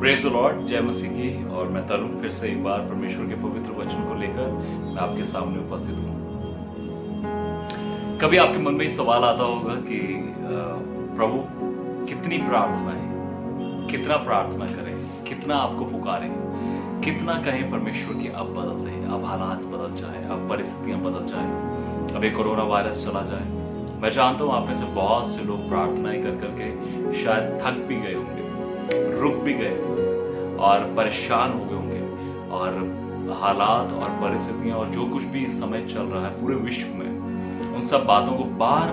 Praise the Lord, जय मसीह की। और मैं तरुण फिर से एक बार परमेश्वर के पवित्र वचन को लेकर मैं आपके सामने उपस्थित हूँ। कभी आपके मन में सवाल आता होगा कि प्रभु कितनी प्रार्थनाएं, कितना प्रार्थना करें, कितना आपको पुकारें, कितना कहें परमेश्वर की अब बदल दे, अब हालात बदल जाए, अब परिस्थितियां बदल जाए, अब ये कोरोना वायरस चला जाए। मैं जानता हूं आप में से बहुत से लोग प्रार्थनाएं कर करके शायद थक भी गए होंगे, रुक भी गए और परेशान हो गए होंगे, और हालात और परिस्थितियां और जो कुछ भी इस समय चल रहा है पूरे विश्व में, उन सब बातों को बार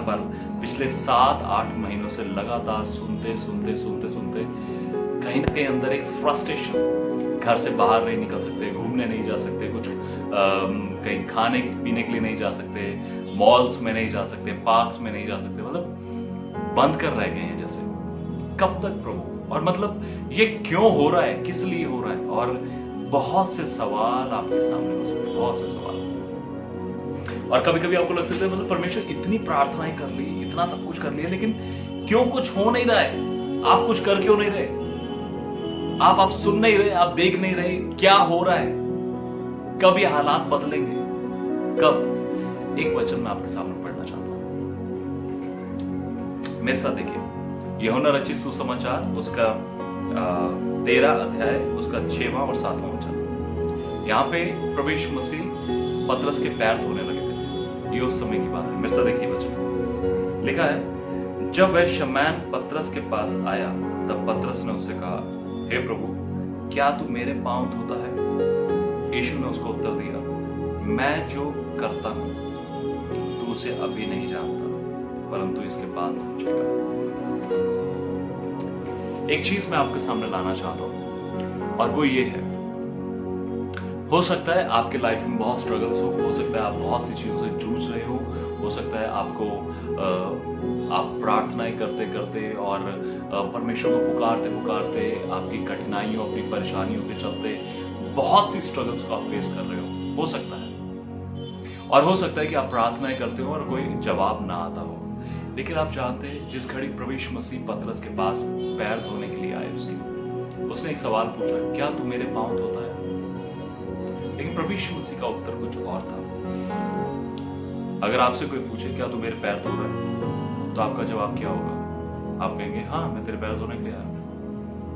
बार पिछले 7-8 महीनों से लगातार सुनते कहीं ना कहीं अंदर एक फ्रस्ट्रेशन, घर से बाहर नहीं निकल सकते, घूमने नहीं जा सकते, कुछ कहीं खाने पीने के लिए नहीं जा सकते, मॉल्स में नहीं जा सकते, पार्क्स में नहीं जा सकते, मतलब बंद कर रह गए हैं जैसे। कब तक प्रभु? और मतलब ये क्यों हो रहा है, किस लिए हो रहा है? और बहुत से सवाल आपके सामने हो सकते हैं, बहुत से सवाल। और कभी कभी आपको लग सकता है मतलब परमेश्वर इतनी प्रार्थनाएं कर ली, इतना सब कुछ कर लिया, लेकिन क्यों कुछ हो नहीं रहा है? आप कुछ कर क्यों नहीं रहे? आप सुन नहीं रहे, आप देख नहीं रहे, क्या हो रहा है? कब ये हालात बदलेंगे? कब? एक वचन मैं आपके सामने पढ़ना चाहता हूं, मेरे साथ देखिए। यूहन्ना रचित सुसमाचार उसका 13 अध्याय उसका 6वां और 7वां वचन। यहाँ पे प्रभु यीशु मसीह पतरस के पैर धोने लगे थे। ये उस समय की बात है। मेरे साथ देखिए वचन लिखा है, जब वह शमौन पतरस के पास आया तब पतरस ने उससे कहा, हे प्रभु, क्या तू मेरे पांव धोता है? यीशु ने उसको उत्तर दिया, मैं जो करता हूं तू उसे अभी नहीं जानता, परंतु इसके बाद समझेगा। एक चीज मैं आपके सामने लाना चाहता हूं, और वो ये है, हो सकता है आपके लाइफ में बहुत स्ट्रगल्स हो सकता है आप बहुत सी चीजों से जूझ रहे हो सकता है आपको आप प्रार्थनाएं करते करते और परमेश्वर को पुकारते आपकी कठिनाइयों, अपनी परेशानियों के चलते बहुत सी स्ट्रगल्स को आप फेस कर रहे हो सकता है। और हो सकता है कि आप प्रार्थनाएं करते हो और कोई जवाब ना आता हो, लेकिन आप जानते हैं जिस घड़ी प्रभु यीशु मसीह पतरस के पास पैर धोने के लिए आए, उसने एक सवाल पूछा, क्या तू मेरे पांव धोता है? लेकिन प्रभु यीशु मसीह का उत्तर कुछ और था। अगर आपसे कोई पूछे, क्या तू मेरे पैर धो रहा है, तो आपका जवाब क्या होगा? आप कहेंगे, हाँ, मैं तेरे पैर धोने के लिए आया।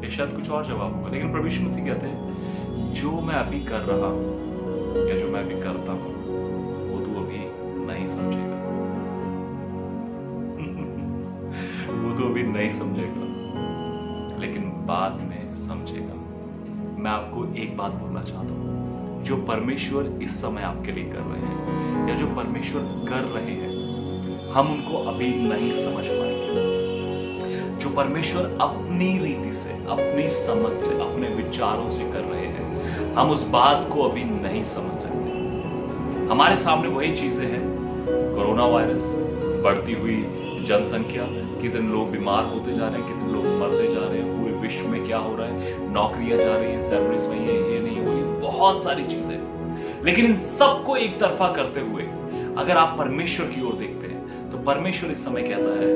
ये शायद कुछ और जवाब होगा। लेकिन प्रभु यीशु मसीह कहते हैं, जो मैं अभी कर रहा हूं या जो मैं अभी करता हूं वो तू अभी नहीं समझेगा। वो तो अभी नहीं समझेगा, लेकिन बाद में समझेगा। मैं आपको एक बात बोलना चाहता हूं, जो परमेश्वर इस समय आपके लिए कर रहे हैं या जो परमेश्वर कर रहे हैं, हम उनको अभी नहीं समझ पाएंगे। जो परमेश्वर अपनी रीति से, अपनी समझ से, अपने विचारों से कर रहे हैं, हम उस बात को अभी नहीं समझ सकते। हमारे सामने वही चीजें हैं, कोरोना वायरस, बढ़ती हुई जनसंख्या, कितने लोग बीमार होते जा रहे हैं, कितने लोग मरते जा रहे हैं, पूरे विश्व में क्या हो रहा है, नौकरियां जा रही हैं, सैलरीज नहीं है, ये नहीं, वो बहुत सारी चीजें। लेकिन इन सबको एक तरफा करते हुए अगर आप परमेश्वर की ओर देखते हैं तो परमेश्वर इस समय कहता है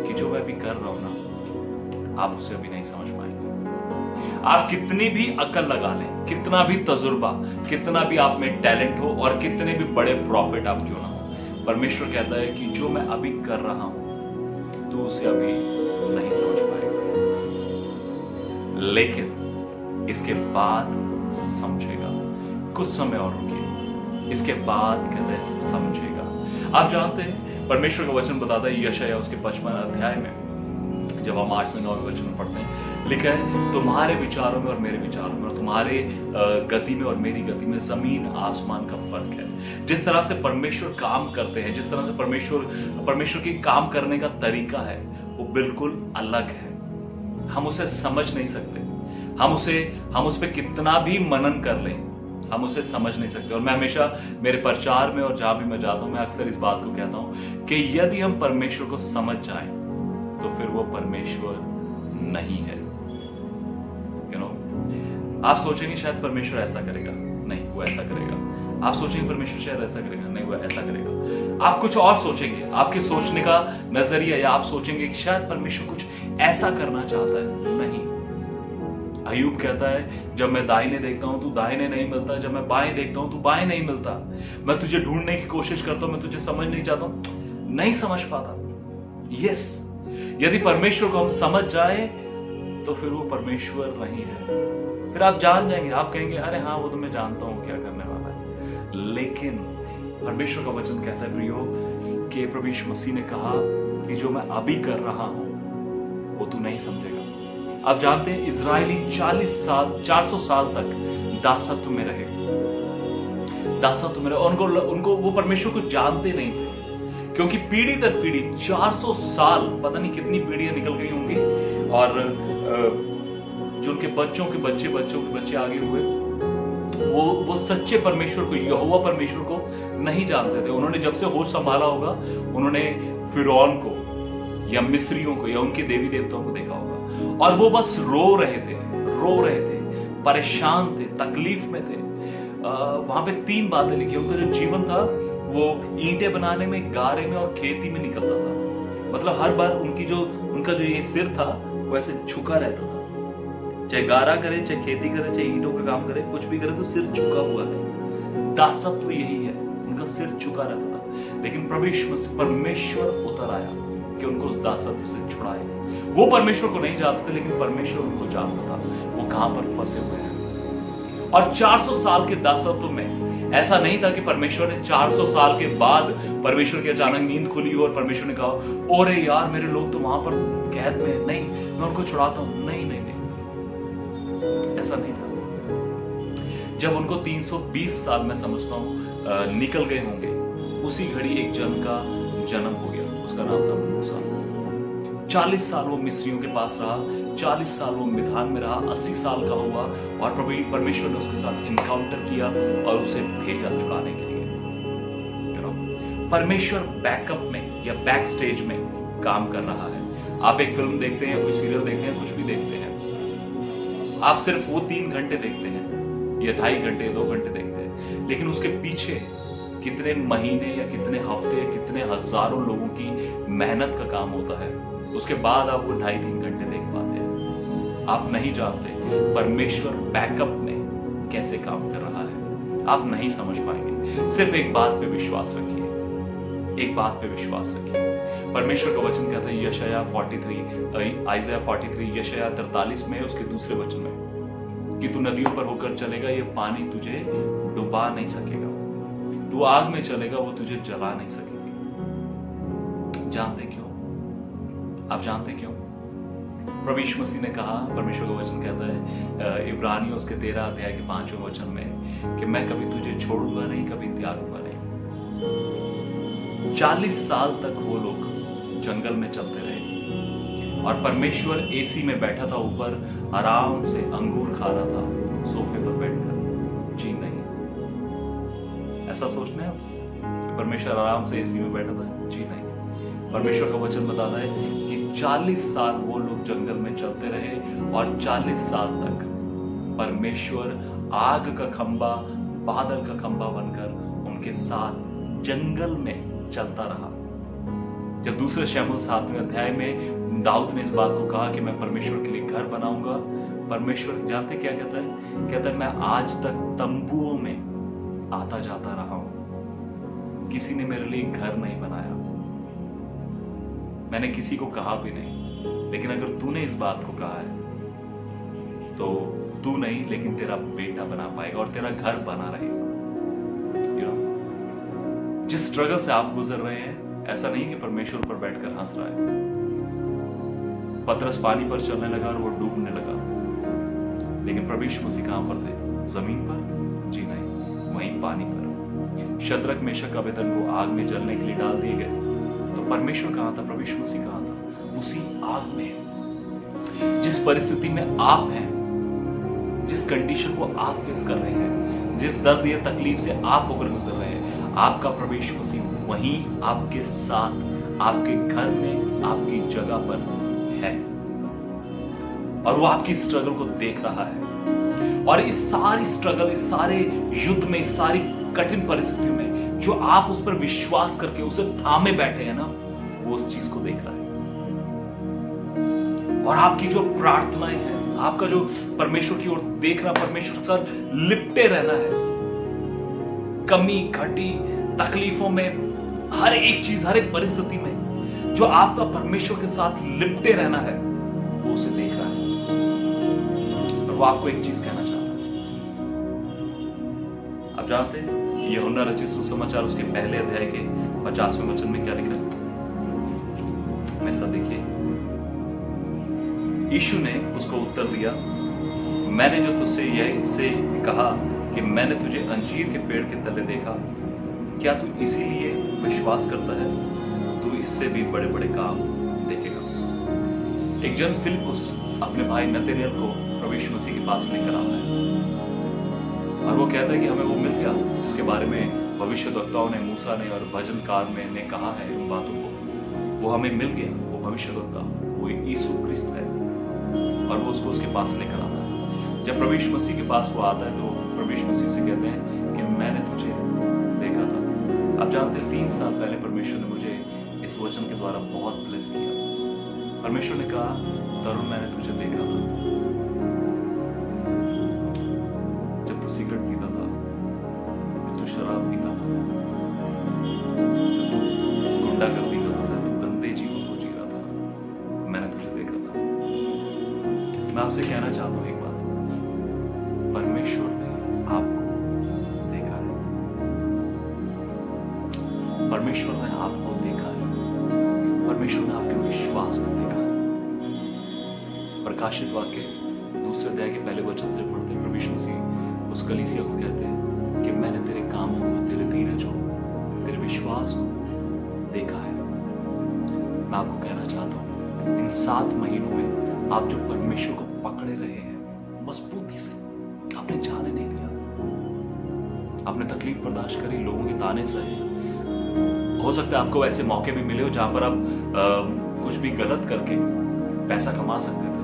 कि जो मैं अभी कर रहा हूं ना, आप उसे अभी नहीं समझ पाएंगे। आप कितनी भी अकल लगा लें, कितना भी तजुर्बा, कितना भी आप में टैलेंट हो और कितने भी बड़े प्रॉफिट आप क्यों ना हो, परमेश्वर कहता है कि जो मैं अभी कर रहा हूं तो उसे अभी नहीं समझ पाएगा, लेकिन इसके बाद समझेगा। कुछ समय और रुकिए, इसके बाद कहते हैं समझेगा। आप जानते हैं परमेश्वर का वचन बताता है, यशायाह उसके 55 अध्याय में जब हम 8वें 9वें वचन में पढ़ते हैं, लिखा है, तुम्हारे विचारों में और मेरे विचारों में, और तुम्हारे गति में और मेरी गति में जमीन आसमान का फर्क है। जिस तरह से परमेश्वर काम करते हैं, जिस तरह से परमेश्वर की काम करने का तरीका है, वो बिल्कुल अलग है। हम उसे समझ नहीं सकते, हम उस पे कितना भी मनन कर लें, हम उसे समझ नहीं सकते। और मैं हमेशा मेरे प्रचार में और जहां भी मैं जाता हूं, मैं अक्सर इस बात को कहता हूं कि यदि हम परमेश्वर को समझ जाएं तो फिर वो परमेश्वर नहीं है। आप सोचेंगे शायद परमेश्वर ऐसा करेगा, नहीं, वो ऐसा करेगा। आप सोचेंगे परमेश्वर शायद ऐसा करेगा, नहीं, वो ऐसा करेगा। आप कुछ और सोचेंगे, आपके सोचने का नजरिया, या आप सोचेंगे कि शायद परमेश्वर कुछ ऐसा करना चाहता है, नहीं, अय्यूब कहता है जब मैं दाहिने देखता हूं तू दाहिने नहीं मिलता, जब मैं बाएं देखता हूं तू बाएं नहीं मिलता। मैं तुझे ढूंढने की कोशिश करता हूं, मैं तुझे समझ नहीं चाहता हूं, नहीं समझ पाता। यस, यदि परमेश्वर को हम समझ जाए तो फिर वो परमेश्वर नहीं है। फिर आप जान जाएंगे, आप कहेंगे अरे हाँ वो तो मैं जानता हूं क्या करने वाला है। लेकिन परमेश्वर का वचन कहता है प्रियो कि प्रभु यीशु मसीह ने कहा कि जो मैं अभी कर रहा हूं वो तू नहीं समझेगा। आप जानते हैं इजरायली 400 साल तक दासत्व में रहे, दासत्व में रहे। उनको वो परमेश्वर को जानते नहीं थे, क्योंकि पीढ़ी दर पीढ़ी 400 साल, पता नहीं कितनी पीढ़ियां निकल गई होंगी, और जो उनके बच्चों के बच्चे आगे हुए, वो सच्चे परमेश्वर को, यहोवा परमेश्वर को नहीं जानते थे। उन्होंने जब से होश संभाला होगा, उन्होंने फिरौन को या मिस्रियों को या उनके देवी देवताओं को देखा होगा, और वो बस रो रहे थे, परेशान थे, तकलीफ में थे। वहां पे 3 बातें लिखी। उनका जो जीवन था वो ईंटें बनाने में, गारे में और खेती में निकलता था। मतलब हर बार उनका जो ये सिर था वो ऐसे झुका रहता था, चाहे गारा करे, चाहे खेती करे, चाहे ईंटों का काम करे, कुछ भी करे तो सिर झुका हुआ है। दासत्व यही है, उनका सिर झुका रहता था। लेकिन परमेश्वर उतर आया कि उनको उस दासत्व से छुड़ाए। वो परमेश्वर को नहीं जानते थे, लेकिन परमेश्वर उनको जानता था वो कहां पर फंसे हुए हैं। और 400 साल के दासत्व में ऐसा नहीं था कि परमेश्वर ने 400 साल के बाद परमेश्वर की अचानक नींद खुली हो और परमेश्वर ने कहा ओरे यार मेरे लोग तो वहां पर कैद में, नहीं मैं उनको छुड़ाता हूं। नहीं, ऐसा नहीं था। जब उनको 320 साल में समझता हूं निकल गए होंगे, उसी घड़ी एक जन का जन्म हो गया, उसका नाम था मूसा। 40 साल वो मिस्रियों के पास रहा, 40 साल वो मिधान में रहा, 80 साल का हुआ, और प्रभु परमेश्वर ने उसके साथ इनकाउंटर किया और उसे भेजा छुड़ाने के लिए। परमेश्वर बैकअप में या बैक स्टेज में काम कर रहा है। आप एक फिल्म देखते हैं, कोई सीरियल देखते हैं, कुछ भी देखते हैं, आप सिर्फ वो 3 घंटे देखते हैं या 2.5 घंटे, 2 घंटे देखते हैं, लेकिन उसके पीछे कितने महीने या कितने हफ्ते या कितने हजारों लोगों की मेहनत का काम होता है। उसके बाद आप वो 2.5-3 घंटे देख पाते हैं। आप नहीं जानते परमेश्वर बैकअप में कैसे काम कर रहा है, आप नहीं समझ पाएंगे। सिर्फ एक बात पे विश्वास रखिए, एक बात पे विश्वास रखिए। परमेश्वर का वचन कहता है यशायाह 43, यशायाह 43 में उसके दूसरे वचन में कि तू नदियों पर होकर चलेगा, ये पानी तुझे डुबा नहीं सकेगा, तू आग में चलेगा, वो तुझे जला नहीं सकेगी। जानते क्यों? आप जानते क्यों? प्रभु यीशु मसीह ने कहा, परमेश्वर का वचन कहता है इब्रानियों उसके 13 अध्याय के 5वें वचन में कि मैं कभी तुझे छोड़ूंगा नहीं, कभी त्यागूंगा नहीं। 40 साल तक वो लोग जंगल में चलते रहे और परमेश्वर एसी में बैठा था, ऊपर आराम से अंगूर खा रहा था सोफे पर बैठकर। जी नहीं, ऐसा सोचते हैं आप परमेश्वर आराम से एसी में बैठा था? जी नहीं। परमेश्वर का वचन बताता है कि 40 साल वो लोग जंगल में चलते रहे और 40 साल तक परमेश्वर आग का खंबा, बादल का खंबा बनकर उनके साथ जंगल में चलता रहा। जब दूसरे शमूएल 7वें अध्याय में दाऊद ने इस बात को कहा कि मैं परमेश्वर के लिए घर बनाऊंगा, परमेश्वर जानते क्या कहता है? कहता है मैं आज तक तंबुओं में आता जाता रहा हूं, किसी ने मेरे लिए घर नहीं बनाया, मैंने किसी को कहा भी नहीं। लेकिन अगर तूने इस बात को कहा है तो तू नहीं, लेकिन तेरा बेटा बना पाएगा और तेरा घर बना रहेगा। जिस स्ट्रगल से आप गुजर रहे हैं, ऐसा नहीं कि परमेश्वर पर बैठकर हंस रहा है। पतरस पानी पर चलने लगा और वो डूबने लगा, लेकिन प्रभु यीशु मसीह कहां पर थे? जमीन पर? जी नहीं, वहीं पानी पर। शद्रक, मेशक, अबेदनगो आग में जलने के लिए डाल दिए गए, तो परमेश्वर कहां था? प्रभु यीशु मसीह कहां था? उसी आग में। जिस परिस्थिति में आप हैं, जिस कंडीशन को आप फेस कर रहे हैं, जिस दर्द या तकलीफ से आप होकर गुजर रहे हैं, आपका प्रभु यीशु मसीह वहीं आपके साथ, आपके घर में, आपकी जगह पर है, और वो आपकी स्ट्रगल को देख रहा है। और इस सारी स्ट्रगल, इस सारे युद्ध में, इस सारी कठिन परिस्थितियों में जो आप उस पर विश्वास करके उसे थामे बैठे हैं ना, वो उस चीज को देख रहा है। और आपकी जो प्रार्थनाएं हैं, आपका जो परमेश्वर की ओर देखना, परमेश्वर के साथ लिपटे रहना है। कमी घटी तकलीफों में, हर एक चीज, हर एक परिस्थिति में जो आपका परमेश्वर के साथ लिपटे रहना है, वो उसे देख रहा है और वो आपको एक चीज कहना चाहता है। आप जानते हैं यूहन्ना रचित सुसमाचार उसके पहले अध्याय के 50वें वचन में क्या लिखा है? ऐसा देखिए, यीशु ने उसको उत्तर दिया, मैंने जो तुझसे यह से कहा कि मैंने तुझे अंजीर के पेड़ के तले देखा, क्या तू इसीलिए विश्वास करता है? तू इससे भी बड़े बड़े काम देखेगा। एक जन फिलिपुस अपने भाई नतनेल को प्रभु यीशु मसीह के पास लेकर आता है और वो कहता है कि हमें वो मिल गया जिसके बारे में भविष्यद्वक्ताओं ने, मूसा ने और भजनकार में ने कहा है उन बातों को। वो हमें मिल गया, वो भविष्यद्वक्ता, वो यीशु ख्रिस्त है। और वो उसको उसके पास लेकर आता है। जब प्रभु यीशु मसीह के पास वो आता है तो प्रभु यीशु मसीह से कहते हैं कि मैंने तुझे देखा था। आप जानते हैं 3 साल पहले परमेश्वर ने मुझे इस वचन के द्वारा बहुत ब्लेस किया। परमेश्वर ने कहा, तरुण मैंने तुझे देखा था जब तू सिगरेट पीता था, जब तू शराब पीता था, गुंडागर्दी करता था, तू गंदे जीवन को जी रहा था, मैंने तुझे देखा था। मैं आपसे कहना चाहता हूं एक बात, परमेश्वर ने आपको देखा है। परमेश्वर ने आपको देखा है। परमेश्वर ने आपके विश्वास को देखा है। प्रकाशित वाक्य 2 अध्याय के पहले वचन से पढ़ते प्रभु यीशु मसीह उस कलीसिया को कहते हैं कि मैंने तेरे कामों को, तेरे धीरज को, तेरे विश्वास को देखा है। मैं आपको कहना चाहता हूं, इन 7 महीनों में आप जो परमेश्वर को पकड़े रहे हैं मजबूती से, आपने जाने नहीं दिया, आपने तकलीफ बर्दाश्त करी, लोगों के ताने सहे। हो सकता है आपको ऐसे मौके भी मिले हो जहां पर आप कुछ भी गलत करके पैसा कमा सकते थे,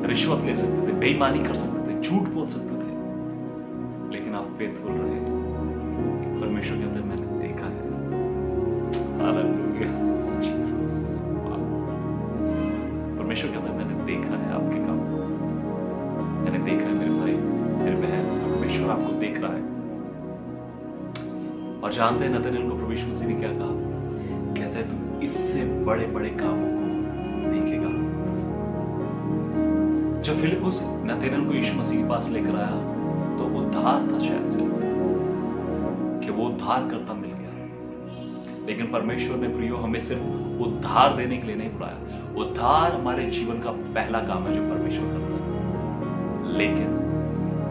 रिश्वत ले सकते थे, बेईमानी कर सकते थे, झूठ बोल सकते थे, लेकिन आप फेथफुल रहे। परमेश्वर कहते हैं मैंने देखा है। Hallelujah, Jesus. परमेश्वर कहता है मैंने देखा है आपके काम, मैंने देखा है मेरे भाई, मेरे बहन, परमेश्वर आपको देख रहा है। और जानते हैं नतनेल को प्रभु यीशु मसीह ने क्या कहा? कहता है तू इससे बड़े बड़े कामों को देखेगा। जब फिलिपुस नतनेल को यीशु मसीह के पास लेकर आया तो उद्धार था शायद से कि वो उद्धार करता मिल गया। लेकिन परमेश्वर ने प्रियो हमें सिर्फ उद्धार देने के लिए नहीं बुलाया। उद्धार हमारे जीवन का पहला काम है जो परमेश्वर करता है, लेकिन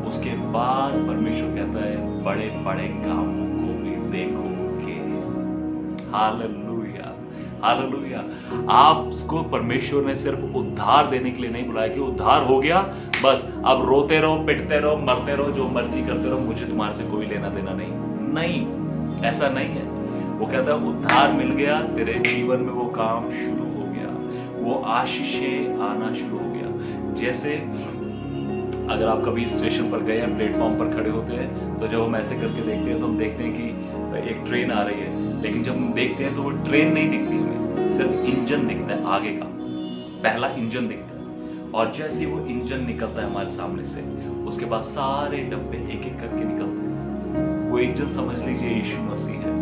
उसके बाद परमेश्वर कहता है बड़े बड़े कामों को भी देखोगे। Hallelujah, hallelujah. आपको परमेश्वर ने सिर्फ उद्धार देने के लिए नहीं बुलाया कि उद्धार हो गया बस अब रोते रहो, पिटते रहो, मरते रहो, जो मर्जी करते रहो, मुझे तुम्हारे से कोई लेना देना नहीं, ऐसा नहीं है। वो कहता है उद्धार मिल गया, तेरे जीवन में वो काम शुरू हो गया, वो आशीषें आना शुरू हो गया। जैसे अगर आप कभी स्टेशन पर गए हैं, प्लेटफॉर्म पर खड़े होते हैं, तो जब हम ऐसे करके देखते हैं तो हम देखते हैं कि एक ट्रेन आ रही है, लेकिन जब हम देखते हैं तो वो ट्रेन नहीं दिखती हमें, सिर्फ इंजन दिखता है, आगे का पहला इंजन दिखता है। और जैसे वो इंजन निकलता है हमारे सामने से, उसके बाद सारे डब्बे एक एक करके निकलते हैं। वो इंजन समझ लीजिए यीशु मसीह है।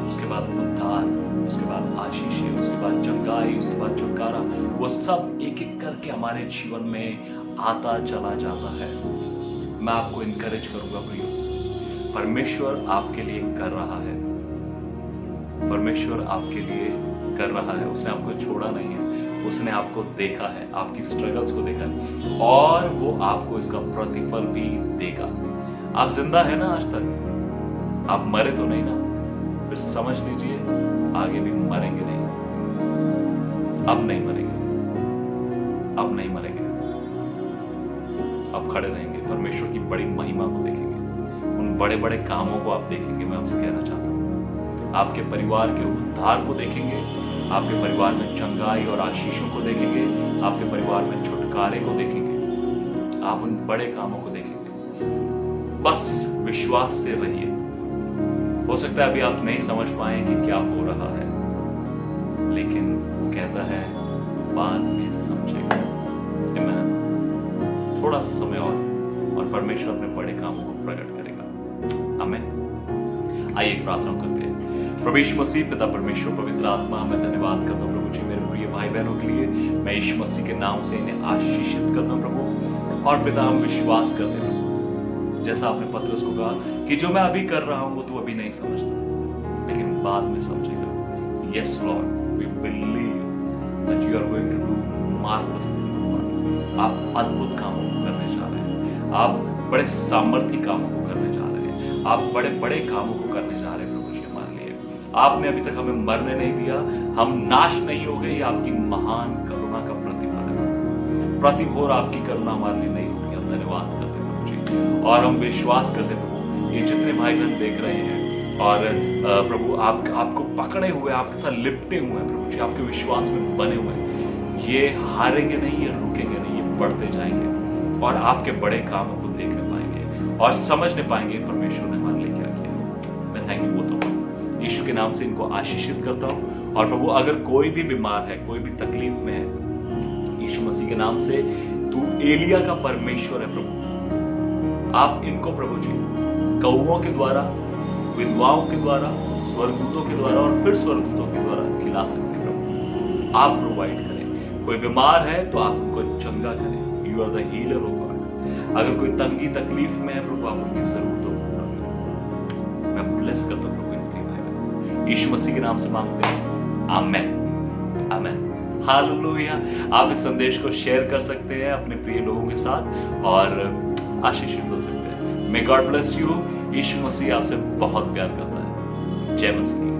उसके बाद उद्धार, उसके बाद आशीष, उसके बाद चंगाई, उसके बाद छुटकारा, वो सब एक एक करके हमारे जीवन में आता चला जाता है। मैं आपको इनकरेज करूंगा प्रियो, परमेश्वर आपके लिए कर रहा है, परमेश्वर आपके लिए कर रहा है। उसने आपको छोड़ा नहीं है, उसने आपको देखा है, आपकी स्ट्रगल्स को देखा है, और वो आपको इसका प्रतिफल भी देगा। आप जिंदा है ना आज तक, आप मरे तो नहीं ना, फिर समझ लीजिए आगे भी मरेंगे नहीं। अब नहीं मरेंगे, अब नहीं मरेंगे, अब खड़े रहेंगे, परमेश्वर की बड़ी महिमा को देखेंगे, उन बड़े बड़े कामों को आप देखेंगे। मैं आपसे कहना चाहता हूँ, आपके परिवार के उद्धार को देखेंगे, आपके परिवार में चंगाई और आशीषों को देखेंगे, आपके परिवार में छुटकारे को देखेंगे, आप उन बड़े कामों को देखेंगे। बस विश्वास से रहिए। हो सकता है अभी आप नहीं समझ पाए कि क्या हो रहा है, लेकिन वो कहता है तो बाद में समझेगा। आमेन। थोड़ा सा समय और परमेश्वर अपने बड़े कामों को प्रकट करेगा। आमेन। आइए एक प्रार्थना करते हैं। प्रभु यीशु मसीह, पिता परमेश्वर, पवित्र आत्मा, मैं धन्यवाद करता हूँ प्रभु जी मेरे प्रिय भाई बहनों के लिए। मैं यीशु मसीह के नाम से इन्हें आशीषित करता हूँ प्रभु। और पिता, हम विश्वास करते हैं प्रभु, जैसा आपने पतरस को कहा कि जो मैं अभी कर रहा हूँ वो तू अभी नहीं समझता, लेकिन बाद में समझेगा। Yes lord, we believe that you are going to do marvellous thing. आप अद्भुत कामों को करने जा रहे हैं, आप बड़े सामर्थ्य कामों को करने जा रहे हैं, आप बड़े बड़े कामों को करने जा रहे हैं प्रभु जी हमारे लिए। आपने अभी तक हमें मरने नहीं दिया, हम नाश नहीं हो गए। आपकी महान करुणा का प्रतिफल है। प्रतिभोर आपकी करुणा हमारे लिए नहीं होती। हम धन्यवाद करते हैं प्रभु जी, और हम विश्वास करते हैं प्रभु, ये जितने भाई बहन देख रहे हैं और प्रभु आपको पकड़े हुए, आपके साथ लिपटे हुए हैं प्रभु जी, आपके विश्वास में बने हुए हैं, ये हारेंगे नहीं, ये रुकेंगे नहीं, ये बढ़ते जाएंगे और आपके बड़े कामों को देखने पाएंगे और समझने पाएंगे परमेश्वर ने हमारे लिए क्या किया। मैं थैंक यू बोलता हूँ, यीशु के नाम से इनको आशीषित करता हूँ। और प्रभु, अगर कोई भी बीमार है, कोई भी तकलीफ में है, यीशु मसीह के नाम से तू एलिया का परमेश्वर है प्रभु। आप इनको प्रभु जी कौवों के द्वारा, विधवाओं के द्वारा, स्वर्गदूतों के द्वारा और फिर स्वर्गदूतों के द्वारा खिला सकते हैं प्रभु। आप प्रोवाइड करें। कोई बीमार है तो आप उनको चंगा करें। You are the healer of God. अगर कोई तंगी तकलीफ में है प्रभु, आप उनकी जरूरतों को पूरा करें। मैं ब्लेस करता हूँ प्रभु इनके भाई, यीशु मसीह के नाम से मांगते हैं, आमेन, आमेन, हालेलुया। आप इस संदेश को शेयर कर सकते हैं अपने प्रिय लोगों के साथ और आशीषित हो सकते हैं। May God bless you. यीशु मसीह आपसे बहुत प्यार करता है। जय मसीह की।